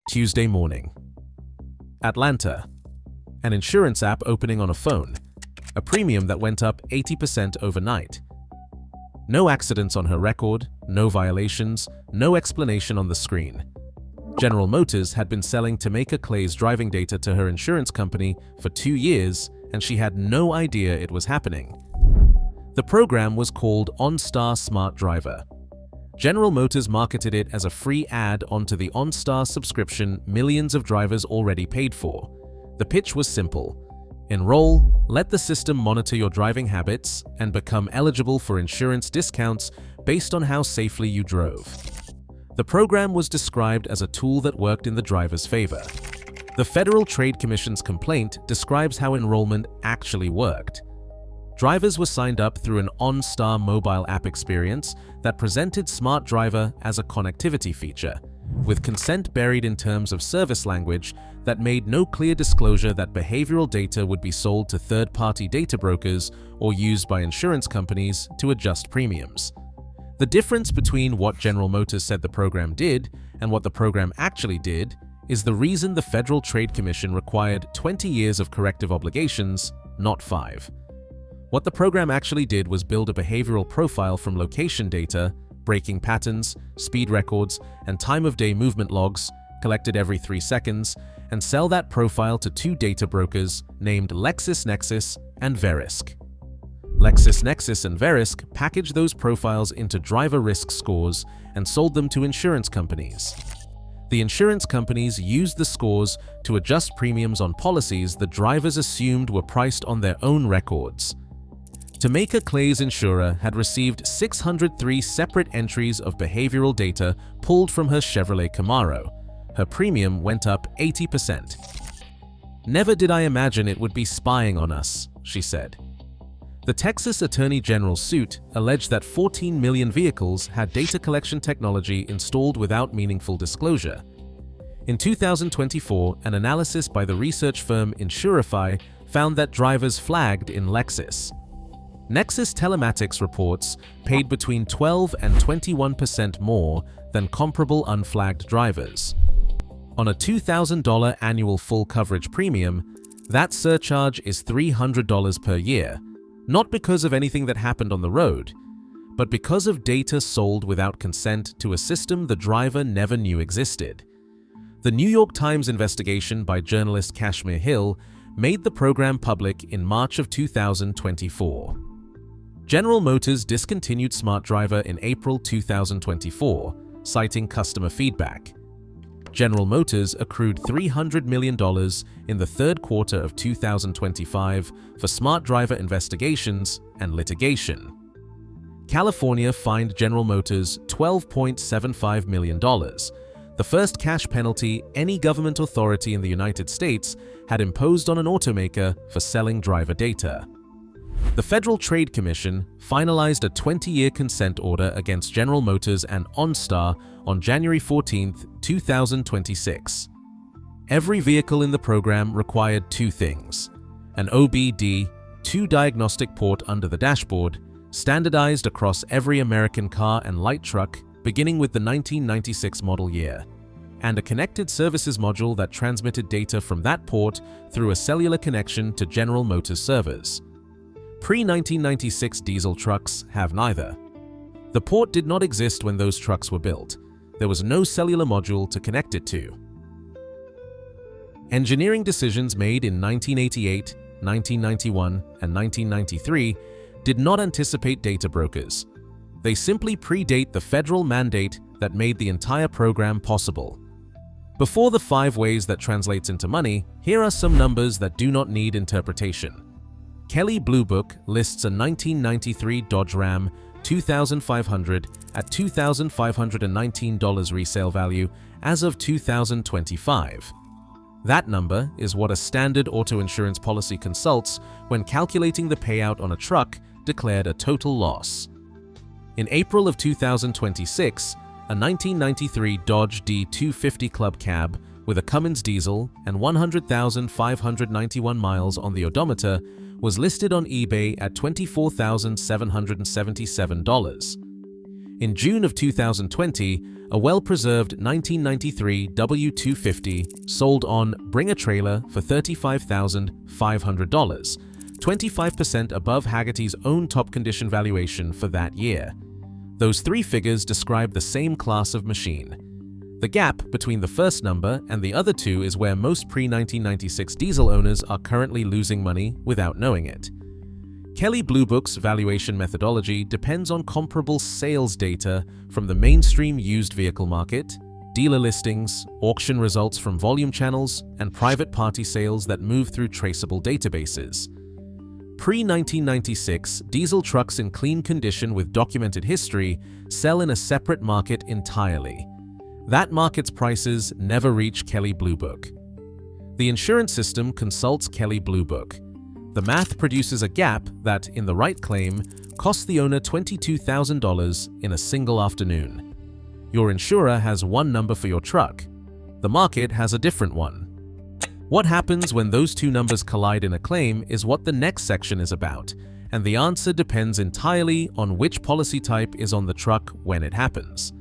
Tuesday morning. Atlanta. An insurance app opening on a phone. A premium that went up 80% overnight. No accidents on her record, no violations, no explanation on the screen. General Motors had been selling Tameka Clay's driving data to her insurance company for 2 years, and she had no idea it was happening. The program was called OnStar Smart Driver. General Motors marketed it as a free ad onto the OnStar subscription millions of drivers already paid for. The pitch was simple. Enroll, let the system monitor your driving habits, and become eligible for insurance discounts based on how safely you drove. The program was described as a tool that worked in the driver's favor. The Federal Trade Commission's complaint describes how enrollment actually worked. Drivers were signed up through an OnStar mobile app experience that presented Smart Driver as a connectivity feature, with consent buried in terms of service language that made no clear disclosure that behavioral data would be sold to third-party data brokers or used by insurance companies to adjust premiums. The difference between what General Motors said the program did and what the program actually did is the reason the Federal Trade Commission required 20 years of corrective obligations, not 5. What the program actually did was build a behavioral profile from location data, braking patterns, speed records, and time-of-day movement logs collected every 3 seconds, and sell that profile to 2 data brokers named LexisNexis and Verisk. LexisNexis and Verisk packaged those profiles into driver risk scores and sold them to insurance companies. The insurance companies used the scores to adjust premiums on policies the drivers assumed were priced on their own records. Tameka Clay's insurer had received 603 separate entries of behavioral data pulled from her Chevrolet Camaro. Her premium went up 80%. "Never did I imagine it would be spying on us," she said. The Texas Attorney General's suit alleged that 14 million vehicles had data collection technology installed without meaningful disclosure. In 2024, an analysis by the research firm Insurify found that drivers flagged in Lexis. Nexus Telematics reports paid between 12 and 21% more than comparable unflagged drivers. On a $2,000 annual full coverage premium, that surcharge is $300 per year, not because of anything that happened on the road, but because of data sold without consent to a system the driver never knew existed. The New York Times investigation by journalist Kashmir Hill made the program public in March of 2024. General Motors discontinued Smart Driver in April 2024, citing customer feedback. General Motors accrued $300 million in the third quarter of 2025 for Smart Driver investigations and litigation. California fined General Motors $12.75 million, the first cash penalty any government authority in the United States had imposed on an automaker for selling driver data. The Federal Trade Commission finalized a 20-year consent order against General Motors and OnStar on January 14, 2026. Every vehicle in the program required 2 things: an OBD-II diagnostic port under the dashboard, standardized across every American car and light truck beginning with the 1996 model year, and a connected services module that transmitted data from that port through a cellular connection to General Motors servers. Pre-1996 diesel trucks have neither. The port did not exist when those trucks were built. There was no cellular module to connect it to. Engineering decisions made in 1988, 1991, and 1993 did not anticipate data brokers. They simply predate the federal mandate that made the entire program possible. Before the 5 ways that translates into money, here are some numbers that do not need interpretation. Kelley Blue Book lists a 1993 Dodge Ram 2500 at $2,519 resale value as of 2025. That number is what a standard auto insurance policy consults when calculating the payout on a truck declared a total loss. In April of 2026, a 1993 Dodge D250 Club Cab with a Cummins diesel and 100,591 miles on the odometer was listed on eBay at $24,777. In June of 2020, a well-preserved 1993 W250 sold on Bring a Trailer for $35,500, 25% above Hagerty's own top condition valuation for that year. Those three figures describe the same class of machine. The gap between the first number and the other two is where most pre-1996 diesel owners are currently losing money without knowing it. Kelley Blue Book's valuation methodology depends on comparable sales data from the mainstream used vehicle market, dealer listings, auction results from volume channels, and private party sales that move through traceable databases. Pre-1996 diesel trucks in clean condition with documented history sell in a separate market entirely. That market's prices never reach Kelley Blue Book. The insurance system consults Kelley Blue Book. The math produces a gap that, in the right claim, costs the owner $22,000 in a single afternoon. Your insurer has one number for your truck. The market has a different one. What happens when those two numbers collide in a claim is what the next section is about, and the answer depends entirely on which policy type is on the truck when it happens.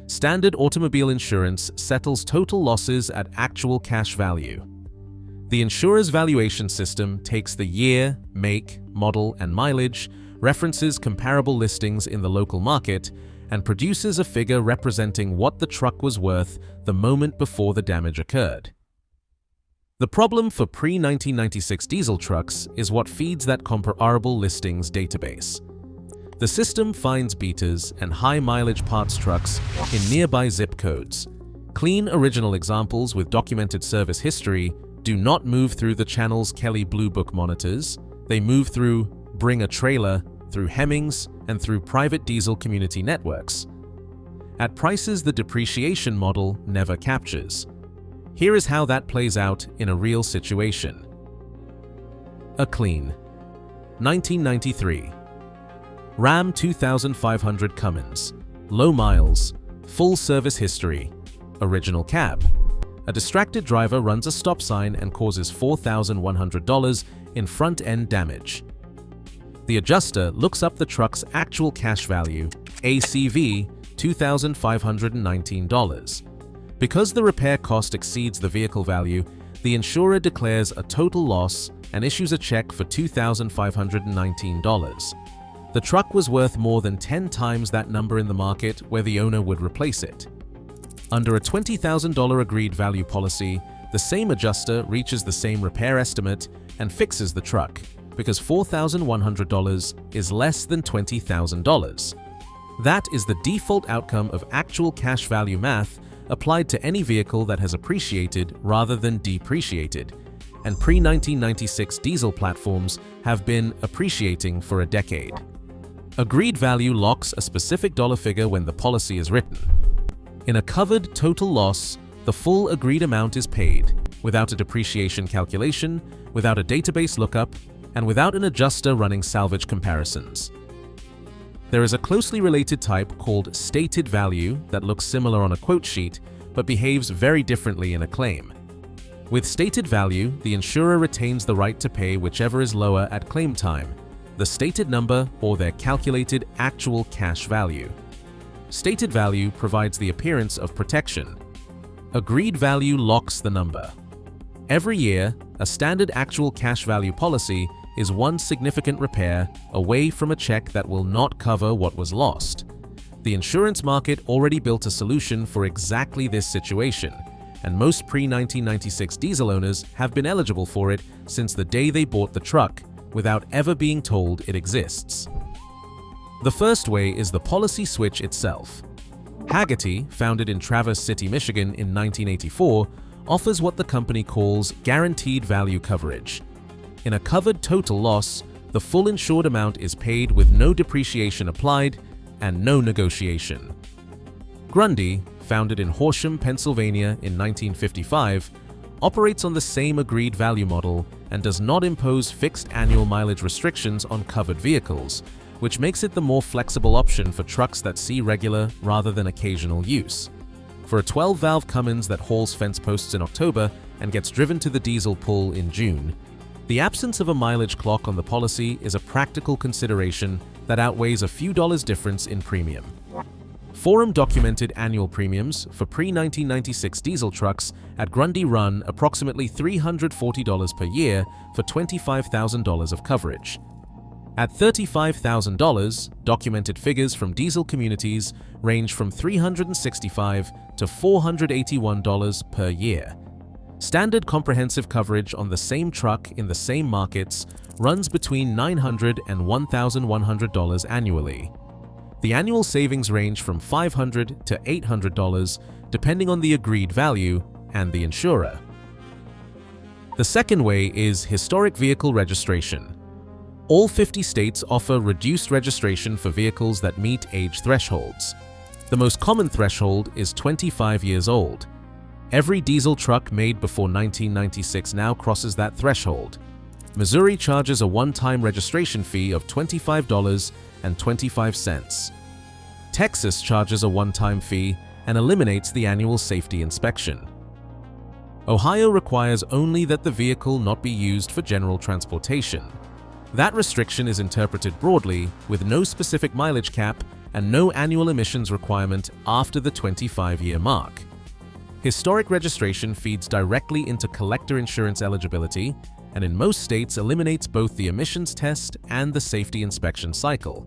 Standard automobile insurance settles total losses at actual cash value. The insurer's valuation system takes the year, make, model, and mileage, references comparable listings in the local market, and produces a figure representing what the truck was worth the moment before the damage occurred. The problem for pre-1996 diesel trucks is what feeds that comparable listings database. The system finds beaters and high-mileage parts trucks in nearby zip codes. Clean original examples with documented service history do not move through the channels Kelley Blue Book monitors. They move through Bring a Trailer, through Hemmings, and through private diesel community networks. At prices the depreciation model never captures. Here is how that plays out in a real situation. A clean 1993 Ram 2500 Cummins, low miles, full service history, original cab. A distracted driver runs a stop sign and causes $4,100 in front-end damage. The adjuster looks up the truck's actual cash value, ACV, $2,519. Because the repair cost exceeds the vehicle value, the insurer declares a total loss and issues a check for $2,519. The truck was worth more than 10 times that number in the market where the owner would replace it. Under a $20,000 agreed value policy, the same adjuster reaches the same repair estimate and fixes the truck, because $4,100 is less than $20,000. That is the default outcome of actual cash value math applied to any vehicle that has appreciated rather than depreciated, and pre-1996 diesel platforms have been appreciating for a decade. Agreed value locks a specific dollar figure when the policy is written. In a covered total loss, the full agreed amount is paid, without a depreciation calculation, without a database lookup, and without an adjuster running salvage comparisons. There is a closely related type called stated value that looks similar on a quote sheet, but behaves very differently in a claim. With stated value, the insurer retains the right to pay whichever is lower at claim time, the stated number or their calculated actual cash value. Stated value provides the appearance of protection. Agreed value locks the number. Every year, a standard actual cash value policy is one significant repair away from a check that will not cover what was lost. The insurance market already built a solution for exactly this situation, and most pre-1996 diesel owners have been eligible for it since the day they bought the truck, without ever being told it exists. The first way is the policy switch itself. Hagerty, founded in Traverse City, Michigan in 1984, offers what the company calls guaranteed value coverage. In a covered total loss, the full insured amount is paid with no depreciation applied and no negotiation. Grundy, founded in Horsham, Pennsylvania in 1955, operates on the same agreed value model and does not impose fixed annual mileage restrictions on covered vehicles, which makes it the more flexible option for trucks that see regular rather than occasional use. For a 12-valve Cummins that hauls fence posts in October and gets driven to the diesel pool in June, the absence of a mileage clock on the policy is a practical consideration that outweighs a few dollars difference in premium. forum documented annual premiums for pre-1996 diesel trucks at Grundy run approximately $340 per year for $25,000 of coverage. At $35,000, documented figures from diesel communities range from $365 to $481 per year. Standard comprehensive coverage on the same truck in the same markets runs between $900 and $1,100 annually. The annual savings range from $500 to $800 depending on the agreed value and the insurer. The second way is historic vehicle registration. All 50 states offer reduced registration for vehicles that meet age thresholds. The most common threshold is 25 years old. Every diesel truck made before 1996 now crosses that threshold. Missouri charges a one-time registration fee of $25.25. Texas charges a one-time fee and eliminates the annual safety inspection. Ohio requires only that the vehicle not be used for general transportation. That restriction is interpreted broadly, with no specific mileage cap and no annual emissions requirement after the 25-year mark. Historic registration feeds directly into collector insurance eligibility and in most states eliminates both the emissions test and the safety inspection cycle.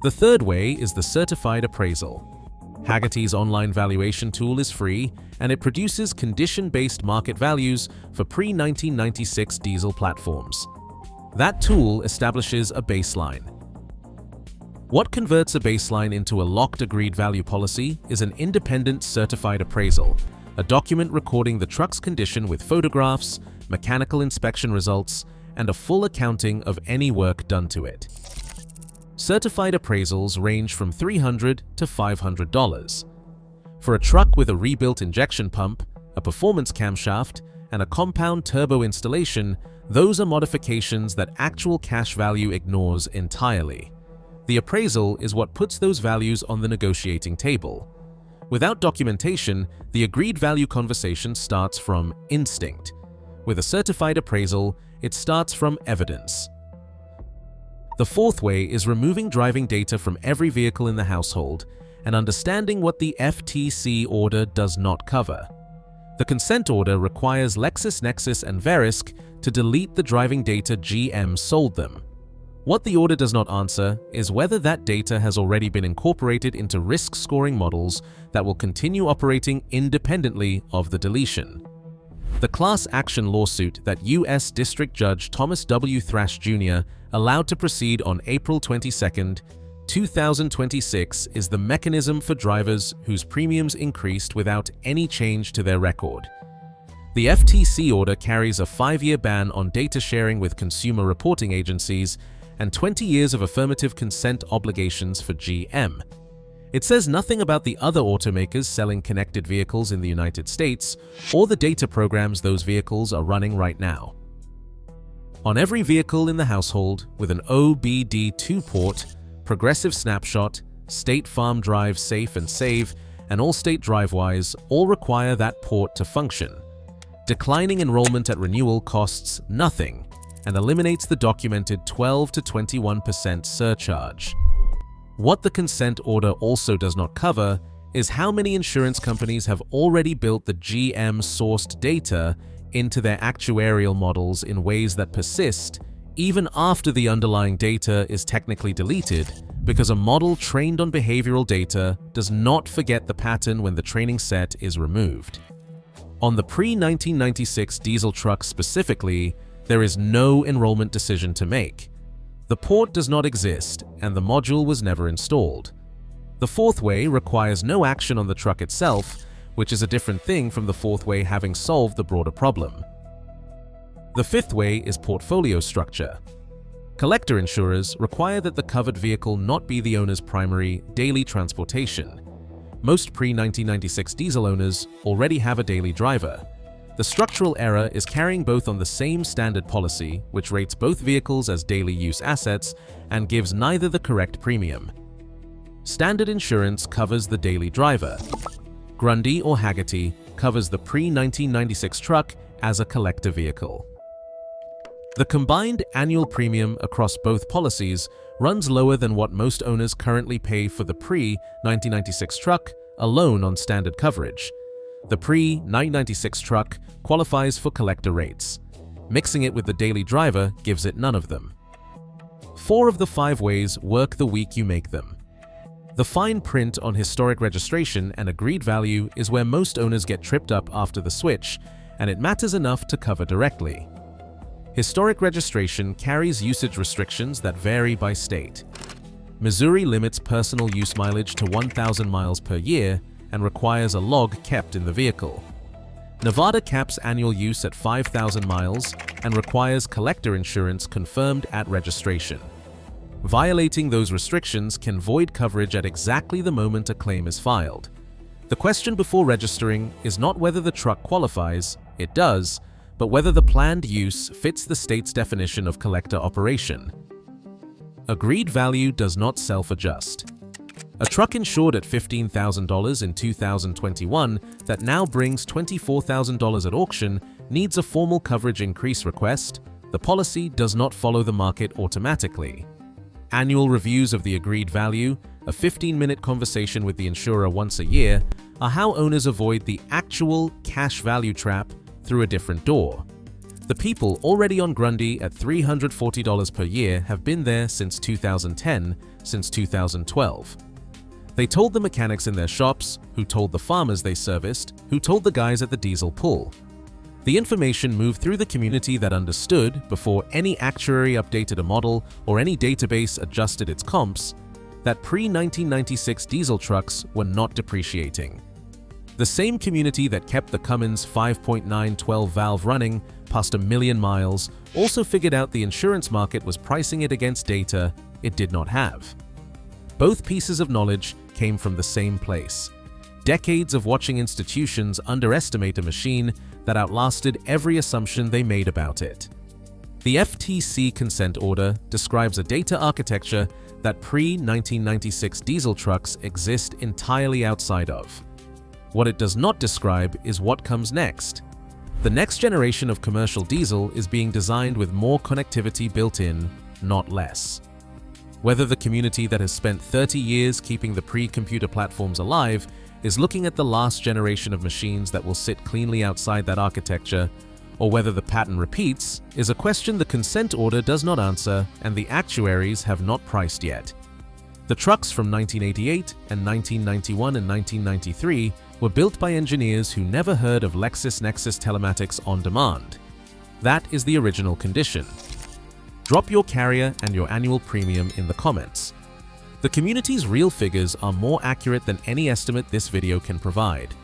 The third way is the Certified Appraisal. Hagerty's online valuation tool is free and it produces condition-based market values for pre-1996 diesel platforms. That tool establishes a baseline. What converts a baseline into a locked agreed value policy is an independent certified appraisal, a document recording the truck's condition with photographs, mechanical inspection results, and a full accounting of any work done to it. Certified appraisals range from $300 to $500. For a truck with a rebuilt injection pump, a performance camshaft, and a compound turbo installation, those are modifications that actual cash value ignores entirely. The appraisal is what puts those values on the negotiating table. Without documentation, the agreed value conversation starts from instinct. With a certified appraisal, it starts from evidence. The fourth way is removing driving data from every vehicle in the household and understanding what the FTC order does not cover. The consent order requires LexisNexis and Verisk to delete the driving data GM sold them. What the order does not answer is whether that data has already been incorporated into risk scoring models that will continue operating independently of the deletion. The class action lawsuit that U.S. District Judge Thomas W. Thrash Jr. allowed to proceed on April 22, 2026 is the mechanism for drivers whose premiums increased without any change to their record. The FTC order carries a 5-year ban on data sharing with consumer reporting agencies and 20 years of affirmative consent obligations for GM. It says nothing about the other automakers selling connected vehicles in the United States or the data programs those vehicles are running right now. On every vehicle in the household with an OBD-II port, Progressive Snapshot, State Farm Drive Safe and Save, and Allstate DriveWise all require that port to function. Declining enrollment at renewal costs nothing and eliminates the documented 12 to 21% surcharge. What the consent order also does not cover is how many insurance companies have already built the GM-sourced data into their actuarial models in ways that persist even after the underlying data is technically deleted, because a model trained on behavioral data does not forget the pattern when the training set is removed. On the pre-1996 diesel truck specifically, there is no enrollment decision to make. The port does not exist, and the module was never installed. The fourth way requires no action on the truck itself, which is a different thing from the fourth way having solved the broader problem. The fifth way is portfolio structure. Collector insurers require that the covered vehicle not be the owner's primary daily transportation. Most pre-1996 diesel owners already have a daily driver. The structural error is carrying both on the same standard policy, which rates both vehicles as daily use assets and gives neither the correct premium. Standard insurance covers the daily driver. Grundy or Hagerty covers the pre-1996 truck as a collector vehicle. The combined annual premium across both policies runs lower than what most owners currently pay for the pre-1996 truck alone on standard coverage. The pre-1996 truck qualifies for collector rates. Mixing it with the daily driver gives it none of them. 4 of the 5 ways work the week you make them. The fine print on historic registration and agreed value is where most owners get tripped up after the switch, and it matters enough to cover directly. Historic registration carries usage restrictions that vary by state. Missouri limits personal use mileage to 1,000 miles per year and requires a log kept in the vehicle. Nevada caps annual use at 5,000 miles and requires collector insurance confirmed at registration. Violating those restrictions can void coverage at exactly the moment a claim is filed. The question before registering is not whether the truck qualifies, it does, but whether the planned use fits the state's definition of collector operation. Agreed value does not self-adjust. A truck insured at $15,000 in 2021 that now brings $24,000 at auction needs a formal coverage increase request. The policy does not follow the market automatically. Annual reviews of the agreed value, a 15-minute conversation with the insurer once a year, are how owners avoid the actual cash value trap through a different door. The people already on Grundy at $340 per year have been there since 2010, since 2012. They told the mechanics in their shops, who told the farmers they serviced, who told the guys at the diesel pull. The information moved through the community that understood, before any actuary updated a model or any database adjusted its comps, that pre-1996 diesel trucks were not depreciating. The same community that kept the Cummins 5.9 12-valve running past 1 million miles also figured out the insurance market was pricing it against data it did not have. Both pieces of knowledge came from the same place. Decades of watching institutions underestimate a machine that outlasted every assumption they made about it. The FTC consent order describes a data architecture that pre-1996 diesel trucks exist entirely outside of. What it does not describe is what comes next. The next generation of commercial diesel is being designed with more connectivity built in, not less. Whether the community that has spent 30 years keeping the pre-computer platforms alive is looking at the last generation of machines that will sit cleanly outside that architecture, or whether the pattern repeats, is a question the consent order does not answer and the actuaries have not priced yet. The trucks from 1988 and 1991 and 1993 were built by engineers who never heard of LexisNexis Telematics on demand. That is the original condition. Drop your carrier and your annual premium in the comments. The community's real figures are more accurate than any estimate this video can provide.